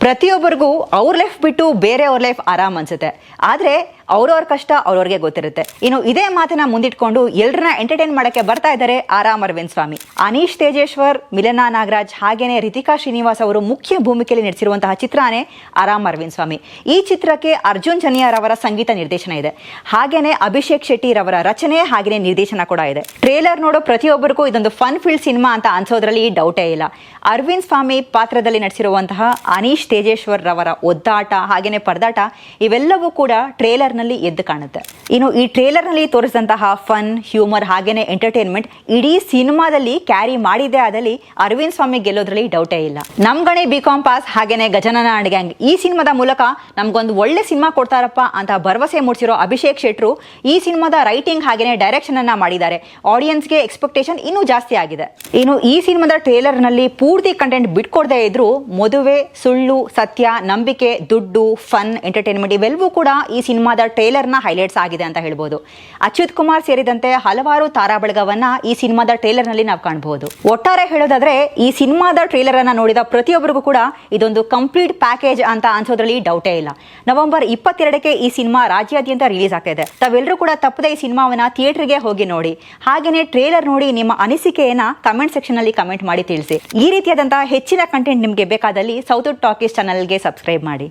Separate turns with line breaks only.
ಪ್ರತಿಯೊಬ್ಬರಿಗೂ ಅವ್ರ ಲೈಫ್ ಬಿಟ್ಟು ಬೇರೆಯವ್ರ ಲೈಫ್ ಆರಾಮ್ ಅನ್ಸುತ್ತೆ. ಆದರೆ ಅವ್ರವ್ರ ಕಷ್ಟ ಅವ್ರವ್ರಿಗೆ ಗೊತ್ತಿರುತ್ತೆ. ಇನ್ನು ಇದೇ ಮಾತನ್ನ ಮುಂದಿಟ್ಕೊಂಡು ಎಲ್ಲರನ್ನ ಎಂಟರ್ಟೈನ್ ಮಾಡಕ್ಕೆ ಬರ್ತಾ ಇದ್ದಾರೆ ಆರಾಮ್ ಅರವಿಂದ್ ಸ್ವಾಮಿ. ಅನೀಶ್ ತೇಜೇಶ್ವರ್, ಮಿಲನಾ ನಾಗರಾಜ್ ಹಾಗೇನೆ ರಿತಿಕಾ ಶ್ರೀನಿವಾಸ್ ಅವರು ಮುಖ್ಯ ಭೂಮಿಕೆಯಲ್ಲಿ ನಟಿಸಿರುವಂತಹ ಚಿತ್ರನೇ ಆರಾಮ್ ಅರವಿಂದ್ ಸ್ವಾಮಿ. ಈ ಚಿತ್ರಕ್ಕೆ ಅರ್ಜುನ್ ಜನಿಯಾರ್ ಅವರ ಸಂಗೀತ ನಿರ್ದೇಶನ ಇದೆ. ಹಾಗೇನೆ ಅಭಿಷೇಕ್ ಶೆಟ್ಟಿ ರವರ ರಚನೆ ಹಾಗೇನೆ ನಿರ್ದೇಶನ ಕೂಡ ಇದೆ. ಟ್ರೇಲರ್ ನೋಡೋ ಪ್ರತಿಯೊಬ್ಬರಿಗೂ ಇದೊಂದು ಫನ್ ಫೀಲ್ಡ್ ಸಿನಿಮಾ ಅಂತ ಅನ್ಸೋದ್ರಲ್ಲಿ ಡೌಟೇ ಇಲ್ಲ. ಅರವಿಂದ್ ಸ್ವಾಮಿ ಪಾತ್ರದಲ್ಲಿ ನಟಿಸಿರುವಂತಹ ಅನೀಶ್ ತೇಜೇಶ್ವರ್ ರವರ ಒದ್ದಾಟ ಹಾಗೇನೆ ಪರದಾಟ ಇವೆಲ್ಲವೂ ಕೂಡ ಟ್ರೇಲರ್ ನಲ್ಲಿ ಎದ್ದು ಕಾಣುತ್ತೆ. ಇನ್ನು ಈ ಟ್ರೇಲರ್ ನಲ್ಲಿ ತೋರಿಸಿದಂತಹ ಫನ್, ಹ್ಯೂಮರ್ ಹಾಗೇನೆ ಎಂಟರ್ಟೈನ್ಮೆಂಟ್ ಇಡೀ ಸಿನಿಮಾದಲ್ಲಿ ಕ್ಯಾರಿ ಮಾಡಿದೆ ಆದಲ್ಲಿ ಅರವಿಂದ್ ಸ್ವಾಮಿ ಗೆಲ್ಲೋದ್ರಲ್ಲಿ ಡೌಟೇ ಇಲ್ಲ. ನಮ್ ಗಣಿ ಬಿಕಾಂ ಪಾಸ್ ಹಾಗೇನೆ ಗಜನನ ಅಂಡ್ ಗ್ಯಾಂಗ್ ಈ ಸಿನಿಮಾದ ಮೂಲಕ ನಮ್ಗೊಂದು ಒಳ್ಳೆ ಸಿನಿಮಾ ಕೊಡ್ತಾರಪ್ಪ ಅಂತ ಭರವಸೆ ಮೂಡಿಸಿರೋ ಅಭಿಷೇಕ್ ಶೆಟ್ರು ಈ ಸಿನಿಮಾದ ರೈಟಿಂಗ್ ಹಾಗೇನೆ ಡೈರೆಕ್ಷನ್ ಅನ್ನ ಮಾಡಿದ್ದಾರೆ. ಆಡಿಯನ್ಸ್ಗೆ ಎಕ್ಸ್ಪೆಕ್ಟೇಷನ್ ಇನ್ನೂ ಜಾಸ್ತಿ ಆಗಿದೆ. ಇನ್ನು ಈ ಸಿನಿಮಾದ ಟ್ರೇಲರ್ ನಲ್ಲಿ ಪೂರ್ತಿ ಕಂಟೆಂಟ್ ಬಿಟ್ಕೊಡದೇ ಇದ್ರು ಮದುವೆ, ಸುಳ್ಳು, ಸತ್ಯ, ನಂಬಿಕೆ, ದುಡ್ಡು, ಫನ್, ಎಂಟರ್ಟೈನ್ಮೆಂಟ್ ಇವೆಲ್ಲವೂ ಕೂಡ ಈ ಸಿನಿಮಾದ ಟ್ರೇಲರ್ ನ ಹೈಲೈಟ್ಸ್ ಆಗಿದೆ ಅಂತ ಹೇಳ್ಬೋದು. ಅಚ್ಯುತ್ ಕುಮಾರ್ ಸೇರಿದಂತೆ ಹಲವಾರು ತಾರಾ ಬಳಗವನ್ನ ಈ ಸಿನಿಮಾದ ಟ್ರೇಲರ್ ನಲ್ಲಿ ನಾವು ಕಾಣಬಹುದು. ಒಟ್ಟಾರೆ ಹೇಳೋದಾದ್ರೆ ಈ ಸಿನಿಮಾದ ಟ್ರೇಲರ್ ಅನ್ನ ನೋಡಿದ ಪ್ರತಿಯೊಬ್ಬರಿಗೂ ಕೂಡ ಇದೊಂದು ಕಂಪ್ಲೀಟ್ ಪ್ಯಾಕೇಜ್ ಅಂತ ಅನ್ಸೋದ್ರಲ್ಲಿ ಡೌಟೇ ಇಲ್ಲ. ನವೆಂಬರ್ 22ಕ್ಕೆ ಈ ಸಿನಿಮಾ ರಾಜ್ಯಾದ್ಯಂತ ರಿಲೀಸ್ ಆಗ್ತಾ ಇದೆ. ತಾವೆಲ್ಲರೂ ಕೂಡ ತಪ್ಪದೆ ಈ ಸಿನಿಮಾವನ್ನ ಥಿಯೇಟರ್ಗೆ ಹೋಗಿ ನೋಡಿ. ಹಾಗೇನೆ ಟ್ರೇಲರ್ ನೋಡಿ ನಿಮ್ಮ ಅನಿಸಿಕೆಯನ್ನ ಕಮೆಂಟ್ ಸೆಕ್ಷನ್ ಅಲ್ಲಿ ಕಮೆಂಟ್ ಮಾಡಿ ತಿಳಿಸಿ. ಈ ರೀತಿಯಾದಂತಹ ಹೆಚ್ಚಿನ ಕಂಟೆಂಟ್ ನಿಮಗೆ ಬೇಕಾದಲ್ಲಿ ಸೌತ್ ಟಾಕೀಸ್ ಚಾನಲ್ಗೆ ಸಬ್ಸ್ಕ್ರೈಬ್ ಮಾಡಿ.